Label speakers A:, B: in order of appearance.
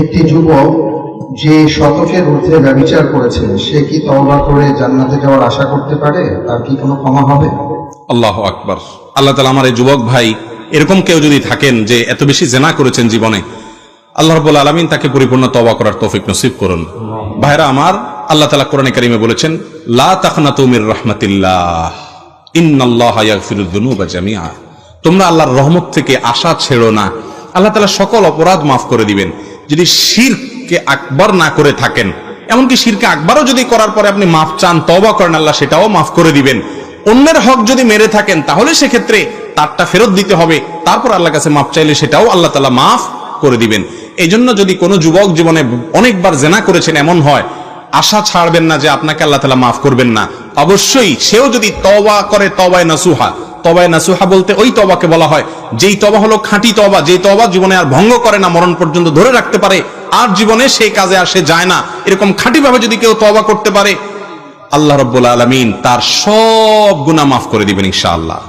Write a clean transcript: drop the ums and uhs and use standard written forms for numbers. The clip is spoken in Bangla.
A: একটি যুবক যে শতকের ঊর্ধ্বে ব্যভিচার করেছে সে কি তওবা করে জান্নাতে যাওয়ার আশা করতে পারে? তার কি কোনো ক্ষমা হবে?
B: আল্লাহু আকবার। আল্লাহ তাআলা আমার এই যুবক ভাই এরকম কেউ যদি থাকেন যে এত বেশি জিনা করেছেন জীবনে, আল্লাহ রাব্বুল আলামিন তাকে পরিপূর্ণ তওবা করার তৌফিক নসিব করুন। ভাইরা আমার, আল্লাহ তাআলা কোরআনে কারীমে বলেছেন, লা তাকনাতু মির রাহমাতিল্লাহ ইন্নাল্লাহা ইয়াগফিরুয যুনুবা জামিআ। তোমরা আল্লাহর রহমত থেকে আশা ছেড়ো না, আল্লাহ তাআলা সকল অপরাধ মাফ করে দিবেন। যদি শিরকে আকবার না করে থাকেন, এমনকি শিরকে আকবারও যদি করার পরে আপনি মাফ চান, তওবা করেন, আল্লাহ সেটাও মাফ করে দিবেন। অন্যের হক যদি মেরে থাকেন তাহলে সেক্ষেত্রে তারটা ফেরত দিতে হবে, তারপর আল্লাহর কাছে মাফ চাইলে সেটাও আল্লাহ তাআলা মাফ করে দিবেন। এই জন্য যদি কোনো যুবক জীবনে অনেকবার জিনা করেছেন এমন হয়, আশা ছাড়বেন না যে আপনাকে আল্লাহ তাআলা মাফ করবেন না। অবশ্যই সেও যদি তওবা করে, তওবায়ে নাসুহা, তওবায়ে নাসুহা বলতে ওই তওবাকে বলা হয় যেই তওবা হলো খাঁটি তওবা, যেই তওবা জীবনে আর ভঙ্গ করে না, মরণ পর্যন্ত ধরে রাখতে পারে, আর জীবনে সেই কাজে আর সে যায় না। এরকম খাঁটি ভাবে যদি কেউ তওবা করতে পারে, আল্লাহ রাব্বুল আলামিন তার সব গুনাহ মাফ করে দিবেন ইনশাআল্লাহ।